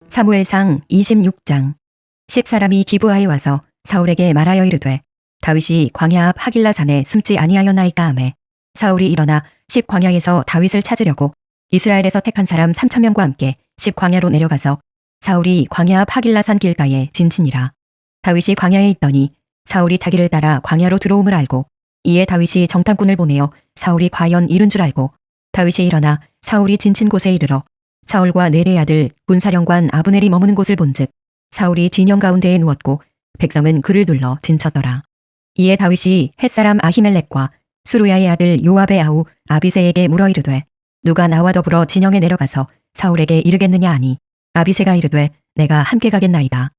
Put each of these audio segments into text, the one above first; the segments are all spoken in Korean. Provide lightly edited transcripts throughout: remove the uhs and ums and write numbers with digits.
사무엘상 26장. 10사람이 기브아에 와서 사울에게 말하여 이르되 다윗이 광야 앞 하길라 산에 숨지 아니하였나이까 하매 사울이 일어나 10광야에서 다윗을 찾으려고 이스라엘에서 택한 사람 3,000명과 함께 10광야로 내려가서 사울이 광야 앞 하길라 산 길가에 진치니라. 다윗이 광야에 있더니 사울이 자기를 따라 광야로 들어옴을 알고 이에 다윗이 정탐꾼을 보내어 사울이 과연 이른 줄 알고 다윗이 일어나 사울이 진친 곳에 이르러 사울과 네레의 아들 군사령관 아브넬이 머무는 곳을 본즉 사울이 진영 가운데에 누웠고 백성은 그를 둘러 진쳤더라. 이에 다윗이 햇사람 아히멜렉과 수루야의 아들 요압의 아우 아비새에게 물어 이르되 누가 나와 더불어 진영에 내려가서 사울에게 이르겠느냐 하니 아비새가 이르되 내가 함께 가겠나이다.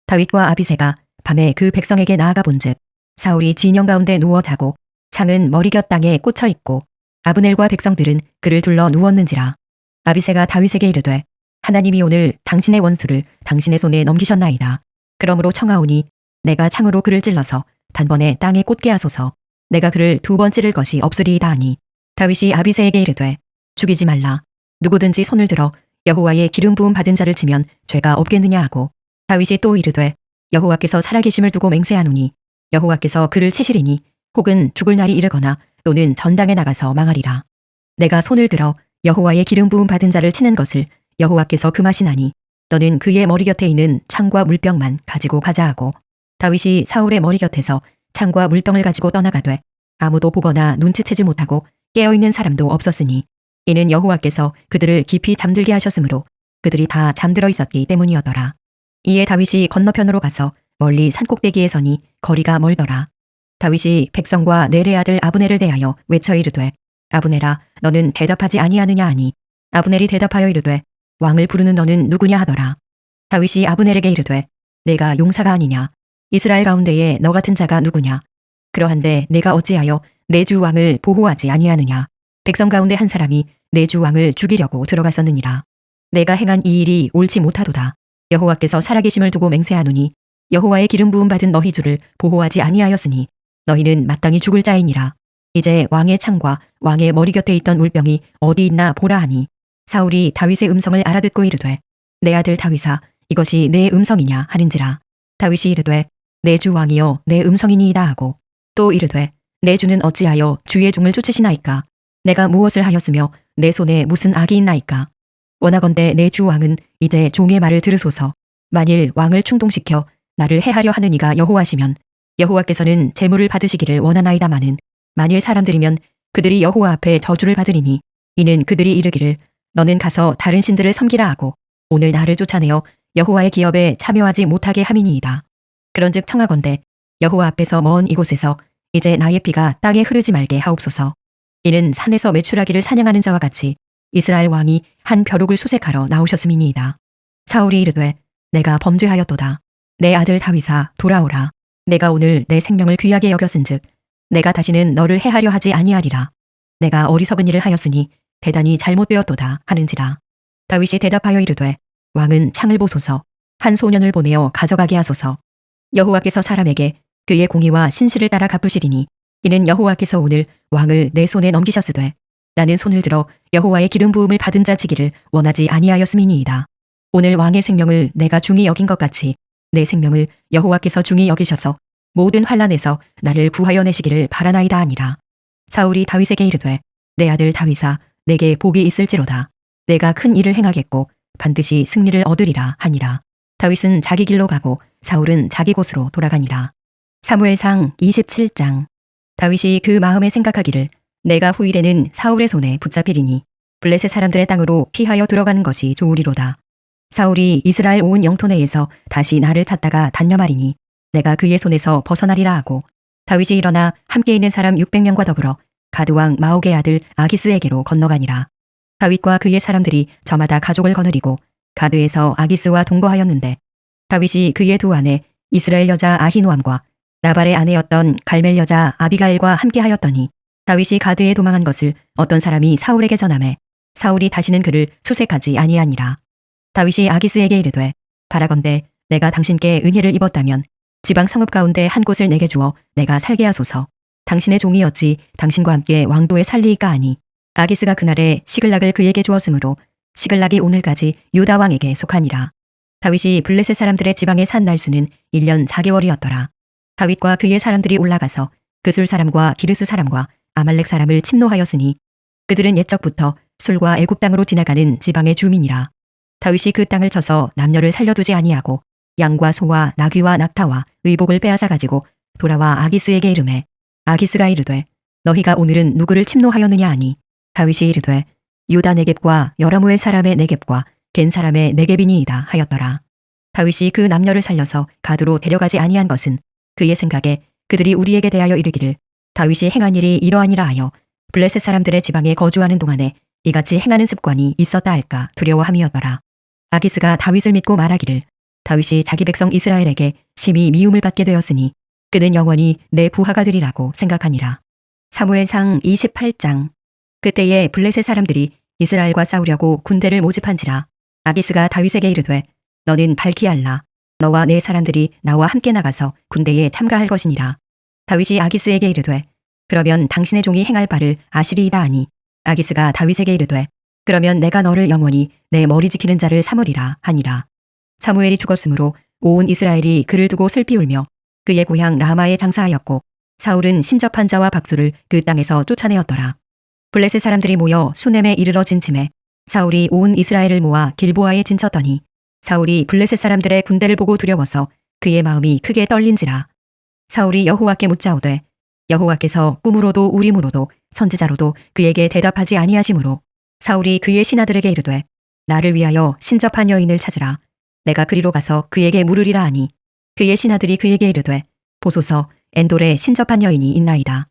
다윗과 아비새가 밤에 그 백성에게 나아가 본즉 사울이 진영 가운데 누워 자고 창은 머리곁 땅에 꽂혀 있고 아브넬과 백성들은 그를 둘러 누웠는지라. 아비새가 다윗에게 이르되 하나님이 오늘 당신의 원수를 당신의 손에 넘기셨나이다. 그러므로 청하오니 내가 창으로 그를 찔러서 단번에 땅에 꽂게 하소서. 내가 그를 2번 찌를 것이 없으리이다 하니 다윗이 아비새에게 이르되 죽이지 말라. 누구든지 손을 들어 여호와의 기름 부음 받은 자를 치면 죄가 없겠느냐 하고 다윗이 또 이르되 여호와께서 살아계심을 두고 맹세하노니 여호와께서 그를 치시리니 혹은 죽을 날이 이르거나 또는 전당에 나가서 망하리라. 내가 손을 들어 여호와의 기름 부음 받은 자를 치는 것을 여호와께서 금하시나니 너는 그의 머리 곁에 있는 창과 물병만 가지고 가자 하고 다윗이 사울의 머리 곁에서 창과 물병을 가지고 떠나가되 아무도 보거나 눈치채지 못하고 깨어있는 사람도 없었으니 이는 여호와께서 그들을 깊이 잠들게 하셨으므로 그들이 다 잠들어 있었기 때문이었더라. 이에 다윗이 건너편으로 가서 멀리 산꼭대기에 서니 거리가 멀더라. 다윗이 백성과 넬의 아들 아브넬을 대하여 외쳐 이르되 아브넬아 너는 대답하지 아니하느냐 하니 아브넬이 대답하여 이르되 왕을 부르는 너는 누구냐 하더라. 다윗이 아브넬에게 이르되 내가 용사가 아니냐 이스라엘 가운데에 너 같은 자가 누구냐 그러한데 내가 어찌하여 내 주 왕을 보호하지 아니하느냐 백성 가운데 한 사람이 내 주 왕을 죽이려고 들어갔었느니라. 내가 행한 이 일이 옳지 못하도다. 여호와께서 살아계심을 두고 맹세하노니 여호와의 기름 부음 받은 너희 주를 보호하지 아니하였으니 너희는 마땅히 죽을 자이니라. 이제 왕의 창과 왕의 머리 곁에 있던 물병이 어디 있나 보라 하니 사울이 다윗의 음성을 알아듣고 이르되 내 아들 다윗아 이것이 내 음성이냐 하는지라. 다윗이 이르되 내 주 왕이여 내 음성이니이다 하고 또 이르되 내 주는 어찌하여 주의 종을 쫓으시나이까 내가 무엇을 하였으며 내 손에 무슨 악이 있나이까 원하건대 내 주 왕은 이제 종의 말을 들으소서. 만일 왕을 충동시켜 나를 해하려 하는 이가 여호와시면 여호와께서는 재물을 받으시기를 원하나이다마는 만일 사람들이면 그들이 여호와 앞에 저주를 받으리니 이는 그들이 이르기를 너는 가서 다른 신들을 섬기라 하고 오늘 나를 쫓아내어 여호와의 기업에 참여하지 못하게 함이니이다. 그런즉 청하건대 여호와 앞에서 먼 이곳에서 이제 나의 피가 땅에 흐르지 말게 하옵소서. 이는 산에서 메추라기를 사냥하는 자와 같이 이스라엘 왕이 한 벼룩을 수색하러 나오셨음이니이다. 사울이 이르되 내가 범죄하였도다. 내 아들 다윗아 돌아오라. 내가 오늘 내 생명을 귀하게 여겼은즉 내가 다시는 너를 해하려 하지 아니하리라. 내가 어리석은 일을 하였으니 대단히 잘못되었도다 하는지라. 다윗이 대답하여 이르되 왕은 창을 보소서. 한 소년을 보내어 가져가게 하소서. 여호와께서 사람에게 그의 공의와 신실을 따라 갚으시리니 이는 여호와께서 오늘 왕을 내 손에 넘기셨으되 나는 손을 들어 여호와의 기름 부음을 받은 자 치기를 원하지 아니하였음이니이다. 오늘 왕의 생명을 내가 중히 여긴 것 같이 내 생명을 여호와께서 중히 여기셔서 모든 환난에서 나를 구하여 내시기를 바라나이다 하니라. 사울이 다윗에게 이르되 내 아들 다윗아 내게 복이 있을지로다. 내가 큰 일을 행하겠고 반드시 승리를 얻으리라 하니라. 다윗은 자기 길로 가고 사울은 자기 곳으로 돌아가니라. 사무엘상 27장. 다윗이 그 마음에 생각하기를 내가 후일에는 사울의 손에 붙잡히리니 블레셋 사람들의 땅으로 피하여 들어가는 것이 좋으리로다. 사울이 이스라엘 온 영토 내에서 다시 나를 찾다가 단념하리니 내가 그의 손에서 벗어나리라 하고 다윗이 일어나 함께 있는 사람 600명과 더불어 가드왕 마옥의 아들 아기스에게로 건너가니라. 다윗과 그의 사람들이 저마다 가족을 거느리고 가드에서 아기스와 동거하였는데 다윗이 그의 두 아내 이스라엘 여자 아히노암과 나발의 아내였던 갈멜 여자 아비가일과 함께 하였더니 다윗이 가드에 도망한 것을 어떤 사람이 사울에게 전하매 사울이 다시는 그를 수색하지 아니하니라. 다윗이 아기스에게 이르되 바라건대 내가 당신께 은혜를 입었다면 지방 성읍 가운데 한 곳을 내게 주어 내가 살게 하소서. 당신의 종이 어찌 당신과 함께 왕도에 살리이까 하니 아기스가 그날에 시글락을 그에게 주었으므로 시글락이 오늘까지 유다 왕에게 속하니라. 다윗이 블레셋 사람들의 지방에 산 날수는 1년 4개월이었더라. 다윗과 그의 사람들이 올라가서 그술 사람과 기르스 사람과 아말렉 사람을 침노하였으니 그들은 옛적부터 술과 애굽 땅으로 지나가는 지방의 주민이라. 다윗이 그 땅을 쳐서 남녀를 살려두지 아니하고 양과 소와 나귀와 낙타와 의복을 빼앗아 가지고 돌아와 아기스에게 이르매 아기스가 이르되 너희가 오늘은 누구를 침노하였느냐 하니 다윗이 이르되 유다 네겝과 여라무엘 사람의 네겝과 겐 사람의 네겝이니이다 하였더라. 다윗이 그 남녀를 살려서 가드로 데려가지 아니한 것은 그의 생각에 그들이 우리에게 대하여 이르기를 다윗이 행한 일이 이러하니라 하여 블레셋 사람들의 지방에 거주하는 동안에 이같이 행하는 습관이 있었다 할까 두려워함이었더라. 아기스가 다윗을 믿고 말하기를 다윗이 자기 백성 이스라엘에게 심히 미움을 받게 되었으니 그는 영원히 내 부하가 되리라고 생각하니라. 사무엘상 28장. 그때에 블레셋 사람들이 이스라엘과 싸우려고 군대를 모집한지라. 아기스가 다윗에게 이르되 너는 밝히 알라. 너와 내 사람들이 나와 함께 나가서 군대에 참가할 것이니라. 다윗이 아기스에게 이르되 그러면 당신의 종이 행할 바를 아시리이다 하니 아기스가 다윗에게 이르되 그러면 내가 너를 영원히 내 머리 지키는 자를 삼으리라 하니라. 사무엘이 죽었으므로 온 이스라엘이 그를 두고 슬피 울며 그의 고향 라마에 장사하였고 사울은 신접한 자와 박수를 그 땅에서 쫓아내었더라. 블레셋 사람들이 모여 수넴에 이르러 진침해 사울이 온 이스라엘을 모아 길보아에 진쳤더니 사울이 블레셋 사람들의 군대를 보고 두려워서 그의 마음이 크게 떨린지라. 사울이 여호와께 묻자오되 여호와께서 꿈으로도 우림으로도 선지자로도 그에게 대답하지 아니하시므로 사울이 그의 신하들에게 이르되 나를 위하여 신접한 여인을 찾으라. 내가 그리로 가서 그에게 물으리라 하니 그의 신하들이 그에게 이르되 보소서 엔돌에 신접한 여인이 있나이다.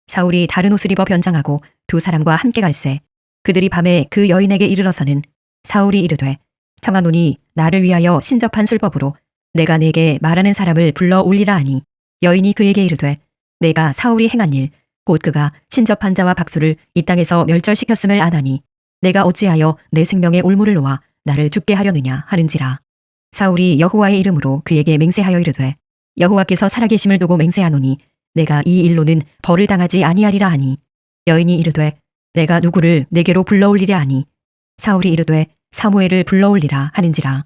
사울이 다른 옷을 입어 변장하고 두 사람과 함께 갈새 그들이 밤에 그 여인에게 이르러서는 사울이 이르되 청하노니 나를 위하여 신접한 술법으로 내가 네게 말하는 사람을 불러 올리라 하니 여인이 그에게 이르되 내가 사울이 행한 일 곧 그가 신접한 자와 박수를 이 땅에서 멸절시켰음을 아나니 내가 어찌하여 내 생명의 올무를 놓아 나를 죽게 하려느냐 하는지라. 사울이 여호와의 이름으로 그에게 맹세하여 이르되 여호와께서 살아계심을 두고 맹세하노니 내가 이 일로는 벌을 당하지 아니하리라 하니 여인이 이르되 내가 누구를 내게로 불러올리랴 하니 사울이 이르되 사무엘을 불러올리라 하는지라.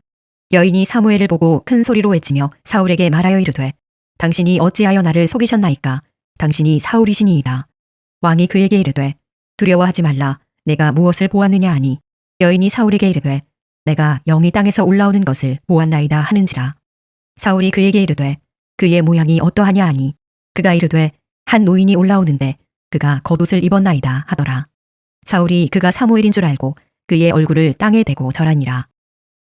여인이 사무엘을 보고 큰 소리로 외치며 사울에게 말하여 이르되 당신이 어찌하여 나를 속이셨나이까. 당신이 사울이시니이다. 왕이 그에게 이르되 두려워하지 말라. 내가 무엇을 보았느냐 하니 여인이 사울에게 이르되 내가 영이 땅에서 올라오는 것을 보았나이다 하는지라. 사울이 그에게 이르되 그의 모양이 어떠하냐 하니 그가 이르되 한 노인이 올라오는데 그가 겉옷을 입었나이다 하더라. 사울이 그가 사무엘인 줄 알고 그의 얼굴을 땅에 대고 절하니라.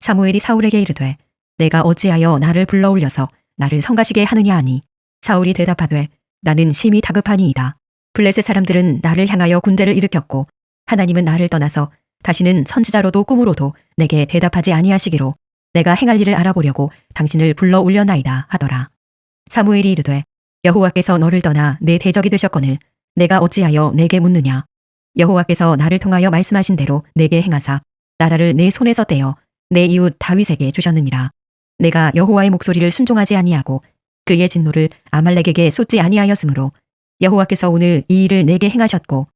사무엘이 사울에게 이르되 내가 어찌하여 나를 불러올려서 나를 성가시게 하느냐 하니 사울이 대답하되 나는 심히 다급하니이다. 블레셋 사람들은 나를 향하여 군대를 일으켰고 하나님은 나를 떠나서 다시는 선지자로도 꿈으로도 내게 대답하지 아니하시기로 내가 행할 일을 알아보려고 당신을 불러 올려나이다 하더라. 사무엘이 이르되 여호와께서 너를 떠나 내 대적이 되셨거늘 내가 어찌하여 내게 묻느냐. 여호와께서 나를 통하여 말씀하신 대로 내게 행하사 나라를 내 손에서 떼어 내 이웃 다윗에게 주셨느니라. 내가 여호와의 목소리를 순종하지 아니하고 그의 진노를 아말렉에게 쏟지 아니하였으므로 여호와께서 오늘 이 일을 내게 행하셨고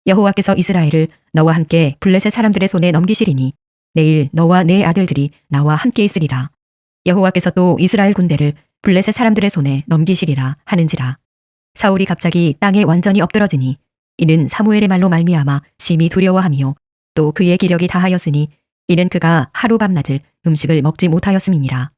여호와께서 이스라엘을 너와 함께 블레셋 사람들의 손에 넘기시리니 내일 너와 내 아들들이 나와 함께 있으리라. 여호와께서 또 이스라엘 군대를 블레셋 사람들의 손에 넘기시리라 하는지라. 사울이 갑자기 땅에 완전히 엎드러지니 이는 사무엘의 말로 말미암아 심히 두려워하미요 또 그의 기력이 다하였으니 이는 그가 하루 밤낮을 음식을 먹지 못하였음이니라.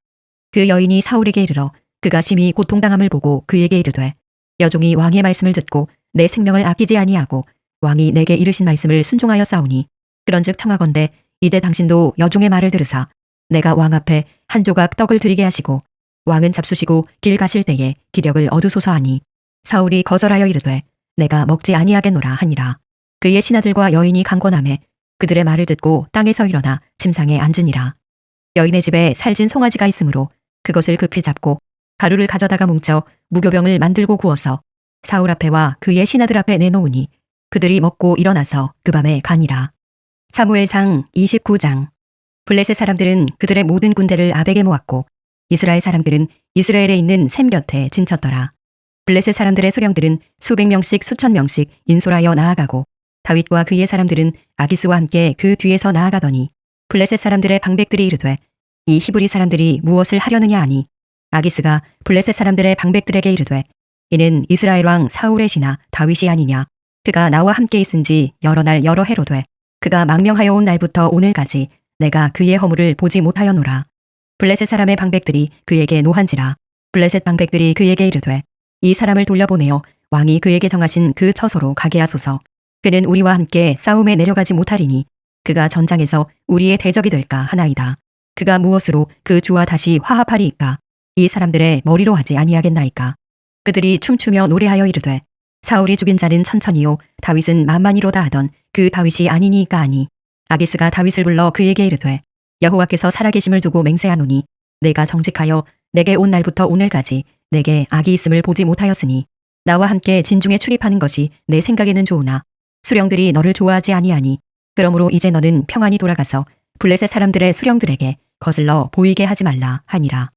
그 여인이 사울에게 이르러 그가 심히 고통당함을 보고 그에게 이르되 여종이 왕의 말씀을 듣고 내 생명을 아끼지 아니하고 왕이 내게 이르신 말씀을 순종하여 싸우니 그런즉 청하건대 이제 당신도 여종의 말을 들으사 내가 왕 앞에 한 조각 떡을 드리게 하시고 왕은 잡수시고 길 가실 때에 기력을 얻으소서 하니 사울이 거절하여 이르되 내가 먹지 아니하겠노라 하니라. 그의 신하들과 여인이 강권하매 그들의 말을 듣고 땅에서 일어나 침상에 앉으니라. 여인의 집에 살진 송아지가 있으므로 그것을 급히 잡고 가루를 가져다가 뭉쳐 무교병을 만들고 구워서 사울 앞에와 그의 신하들 앞에 내놓으니 그들이 먹고 일어나서 그 밤에 가니라. 사무엘상 29장. 블레셋 사람들은 그들의 모든 군대를 아벡에 모았고 이스라엘 사람들은 이스라엘에 있는 셈 곁에 진쳤더라. 블레셋 사람들의 수령들은 수백 명씩 수천 명씩 인솔하여 나아가고 다윗과 그의 사람들은 아기스와 함께 그 뒤에서 나아가더니 블레셋 사람들의 방백들이 이르되 이 히브리 사람들이 무엇을 하려느냐 하니 아기스가 블레셋 사람들의 방백들에게 이르되 이는 이스라엘 왕 사울의 신하 다윗이 아니냐. 그가 나와 함께 있은지 여러 날 여러 해로 돼 그가 망명하여 온 날부터 오늘까지 내가 그의 허물을 보지 못하였노라. 블레셋 사람의 방백들이 그에게 노한지라. 블레셋 방백들이 그에게 이르되 이 사람을 돌려보내어 왕이 그에게 정하신 그 처소로 가게 하소서. 그는 우리와 함께 싸움에 내려가지 못하리니 그가 전장에서 우리의 대적이 될까 하나이다. 그가 무엇으로 그 주와 다시 화합하리이까. 이 사람들의 머리로 하지 아니하겠나이까. 그들이 춤추며 노래하여 이르되 사울이 죽인 자는 천천히요 다윗은 만만히로다 하던 그 다윗이 아니니까 하니 아기스가 다윗을 불러 그에게 이르되 여호와께서 살아계심을 두고 맹세하노니 내가 정직하여 내게 온 날부터 오늘까지 내게 악이 있음을 보지 못하였으니 나와 함께 진중에 출입하는 것이 내 생각에는 좋으나 수령들이 너를 좋아하지 아니하니 그러므로 이제 너는 평안히 돌아가서 블레셋 사람들의 수령들에게 거슬러 보이게 하지 말라 하니라.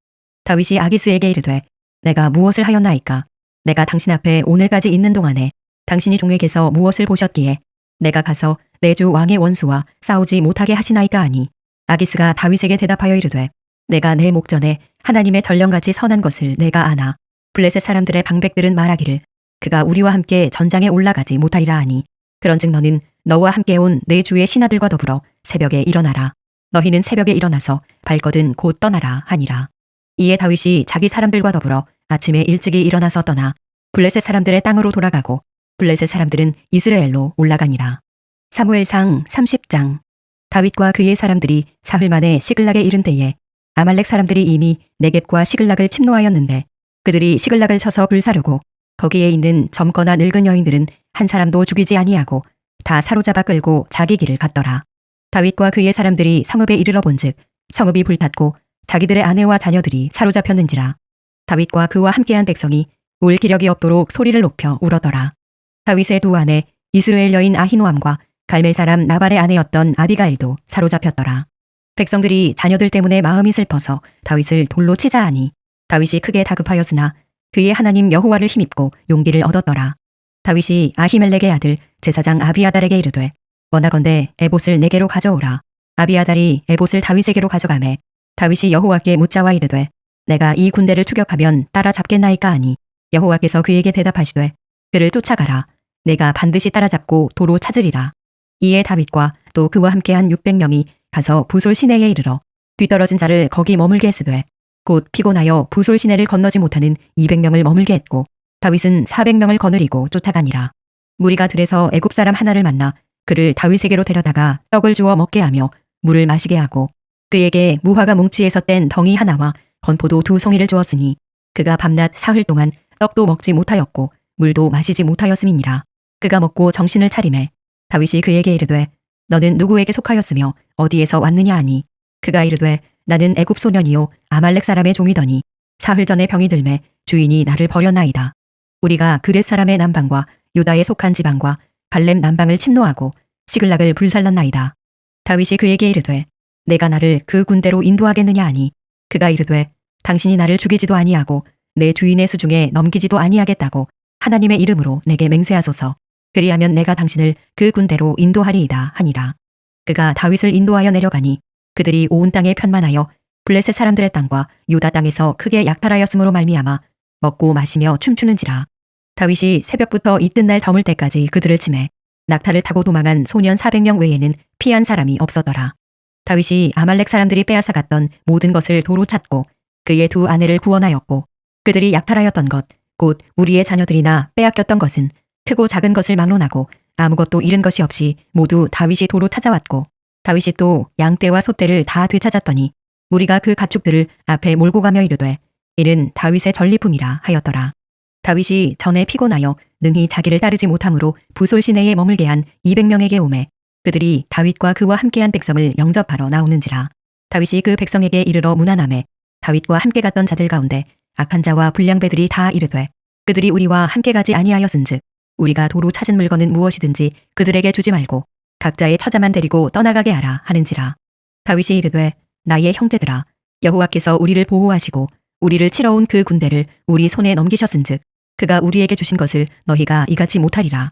다윗이 아기스에게 이르되 내가 무엇을 하였나이까. 내가 당신 앞에 오늘까지 있는 동안에 당신이 종에게서 무엇을 보셨기에 내가 가서 내 주 왕의 원수와 싸우지 못하게 하시나이까 하니 아기스가 다윗에게 대답하여 이르되 내가 내 목전에 하나님의 전령같이 선한 것을 내가 아나. 블레셋 사람들의 방백들은 말하기를 그가 우리와 함께 전장에 올라가지 못하리라 하니 그런즉 너는 너와 함께 온 내 주의 신하들과 더불어 새벽에 일어나라. 너희는 새벽에 일어나서 발거든 곧 떠나라 하니라. 이에 다윗이 자기 사람들과 더불어 아침에 일찍이 일어나서 떠나 블레셋 사람들의 땅으로 돌아가고 블레셋 사람들은 이스라엘로 올라가니라. 사무엘상 30장. 다윗과 그의 사람들이 사흘 만에 시글락에 이른 때에 아말렉 사람들이 이미 네겝과 시글락을 침노하였는데 그들이 시글락을 쳐서 불사르고 거기에 있는 젊거나 늙은 여인들은 한 사람도 죽이지 아니하고 다 사로잡아 끌고 자기 길을 갔더라. 다윗과 그의 사람들이 성읍에 이르러 본즉 성읍이 불탔고 자기들의 아내와 자녀들이 사로잡혔는지라. 다윗과 그와 함께한 백성이 울 기력이 없도록 소리를 높여 울었더라. 다윗의 두 아내 이스라엘 여인 아히노암과 갈멜 사람 나발의 아내였던 아비가일도 사로잡혔더라. 백성들이 자녀들 때문에 마음이 슬퍼서 다윗을 돌로 치자 하니 다윗이 크게 다급하였으나 그의 하나님 여호와를 힘입고 용기를 얻었더라. 다윗이 아히멜렉의 아들 제사장 아비아달에게 이르되 원하건대 에봇을 내게로 가져오라. 아비아달이 에봇을 다윗에게로 가져가매 다윗이 여호와께 묻자와 이르되 내가 이 군대를 추격하면 따라잡겠나이까 하니 여호와께서 그에게 대답하시되 그를 쫓아가라. 내가 반드시 따라잡고 도로 찾으리라. 이에 다윗과 또 그와 함께한 600명이 가서 부솔 시내에 이르러 뒤떨어진 자를 거기 머물게 했으되 곧 피곤하여 부솔 시내를 건너지 못하는 200명을 머물게 했고 다윗은 400명을 거느리고 쫓아가니라. 무리가 들에서 애굽 사람 하나를 만나 그를 다윗에게로 데려다가 떡을 주어 먹게 하며 물을 마시게 하고 그에게 무화과 뭉치에서 뗀 덩이 하나와 건포도 2송이를 주었으니 그가 밤낮 사흘 동안 떡도 먹지 못하였고 물도 마시지 못하였음이니라. 그가 먹고 정신을 차리매 다윗이 그에게 이르되 너는 누구에게 속하였으며 어디에서 왔느냐 하니 그가 이르되 나는 애굽 소년이요 아말렉 사람의 종이더니 사흘 전에 병이 들매 주인이 나를 버렸나이다. 우리가 그렛 사람의 남방과 유다에 속한 지방과 발렘 남방을 침노하고 시글락을 불살랐나이다. 다윗이 그에게 이르되 내가 나를 그 군대로 인도하겠느냐 하니 그가 이르되 당신이 나를 죽이지도 아니하고 내 주인의 수중에 넘기지도 아니하겠다고 하나님의 이름으로 내게 맹세하소서. 그리하면 내가 당신을 그 군대로 인도하리이다 하니라. 그가 다윗을 인도하여 내려가니 그들이 온 땅에 편만하여 블레셋 사람들의 땅과 유다 땅에서 크게 약탈하였으므로 말미암아 먹고 마시며 춤추는지라. 다윗이 새벽부터 이튿날 저물 때까지 그들을 치매 낙타를 타고 도망한 소년 400명 외에는 피한 사람이 없었더라. 다윗이 아말렉 사람들이 빼앗아갔던 모든 것을 도로 찾고 그의 두 아내를 구원하였고 그들이 약탈하였던 것 곧 우리의 자녀들이나 빼앗겼던 것은 크고 작은 것을 막론하고 아무것도 잃은 것이 없이 모두 다윗이 도로 찾아왔고 다윗이 또 양떼와 소떼를 다 되찾았더니 무리가 그 가축들을 앞에 몰고 가며 이르되 이는 다윗의 전리품이라 하였더라. 다윗이 전에 피곤하여 능히 자기를 따르지 못함으로 부솔 시내에 머물게 한 200명에게 오매 그들이 다윗과 그와 함께한 백성을 영접하러 나오는지라. 다윗이 그 백성에게 이르러 문안하매 다윗과 함께 갔던 자들 가운데 악한 자와 불량배들이 다 이르되 그들이 우리와 함께 가지 아니하였은즉 우리가 도로 찾은 물건은 무엇이든지 그들에게 주지 말고 각자의 처자만 데리고 떠나가게 하라 하는지라. 다윗이 이르되 나의 형제들아 여호와께서 우리를 보호하시고 우리를 치러 온 그 군대를 우리 손에 넘기셨은즉 그가 우리에게 주신 것을 너희가 이같이 못하리라.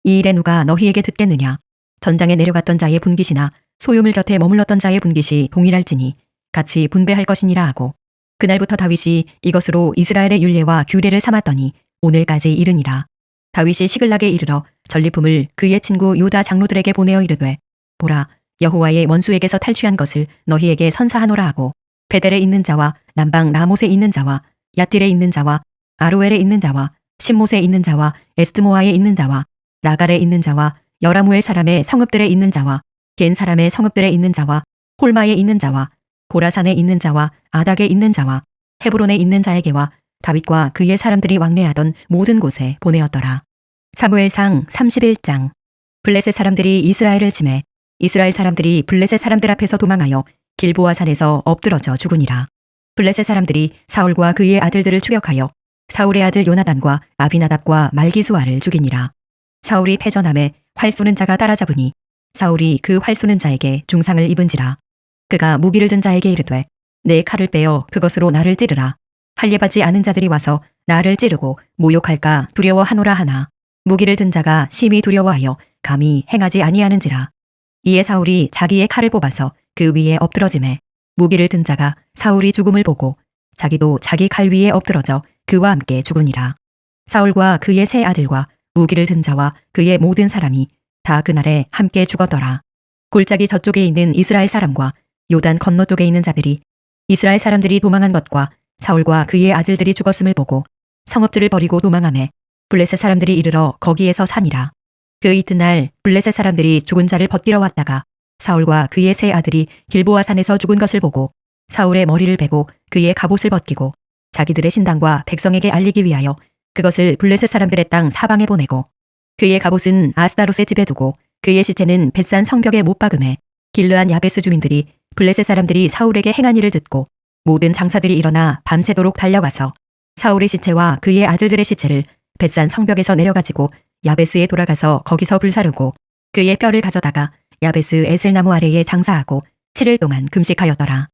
이 일에 누가 너희에게 듣겠느냐. 전장에 내려갔던 자의 분깃이나 소유물 곁에 머물렀던 자의 분깃이 동일할지니 같이 분배할 것이니라 하고 그날부터 다윗이 이것으로 이스라엘의 율례와 규례를 삼았더니 오늘까지 이르니라. 다윗이 시글락에 이르러 전리품을 그의 친구 유다 장로들에게 보내어 이르되 보라 여호와의 원수에게서 탈취한 것을 너희에게 선사하노라 하고 베델에 있는 자와 남방 라못에 있는 자와 얏딜에 있는 자와 아로엘에 있는 자와 신못에 있는 자와 에스드모아에 있는 자와 라갈에 있는 자와 여라무엘 사람의 성읍들에 있는 자와 겐 사람의 성읍들에 있는 자와 홀마에 있는 자와 고라산에 있는 자와 아닥에 있는 자와 헤브론에 있는 자에게와 다윗과 그의 사람들이 왕래하던 모든 곳에 보내었더라. 사무엘상 31장. 블레셋 사람들이 이스라엘을 치매 이스라엘 사람들이 블레셋 사람들 앞에서 도망하여 길보아 산에서 엎드러져 죽으니라. 블레셋 사람들이 사울과 그의 아들들을 추격하여 사울의 아들 요나단과 아비나답과 말기수아를 죽이니라. 사울이 패전함에 활 쏘는 자가 따라잡으니 사울이 그 활 쏘는 자에게 중상을 입은지라. 그가 무기를 든 자에게 이르되 내 칼을 빼어 그것으로 나를 찌르라. 할례받지 않은 자들이 와서 나를 찌르고 모욕할까 두려워하노라 하나 무기를 든 자가 심히 두려워하여 감히 행하지 아니하는지라. 이에 사울이 자기의 칼을 뽑아서 그 위에 엎드러지매 무기를 든 자가 사울이 죽음을 보고 자기도 자기 칼 위에 엎드러져 그와 함께 죽으니라. 사울과 그의 세 아들과 무기를 든 자와 그의 모든 사람이 다 그날에 함께 죽었더라. 골짜기 저쪽에 있는 이스라엘 사람과 요단 건너 쪽에 있는 자들이 이스라엘 사람들이 도망한 것과 사울과 그의 아들들이 죽었음을 보고 성읍들을 버리고 도망하매 블레셋 사람들이 이르러 거기에서 사니라. 그 이튿날 블레셋 사람들이 죽은 자를 벗기러 왔다가 사울과 그의 세 아들이 길보아 산에서 죽은 것을 보고 사울의 머리를 베고 그의 갑옷을 벗기고 자기들의 신당과 백성에게 알리기 위하여 그것을 블레셋 사람들의 땅 사방에 보내고 그의 갑옷은 아스다롯의 집에 두고 그의 시체는 벳산 성벽에 못 박음해 길르한 야베스 주민들이 블레셋 사람들이 사울에게 행한 일을 듣고 모든 장사들이 일어나 밤새도록 달려가서 사울의 시체와 그의 아들들의 시체를 벳산 성벽에서 내려가지고 야베스에 돌아가서 거기서 불사르고 그의 뼈를 가져다가 야베스 에셀나무 아래에 장사하고 7일 동안 금식하였더라.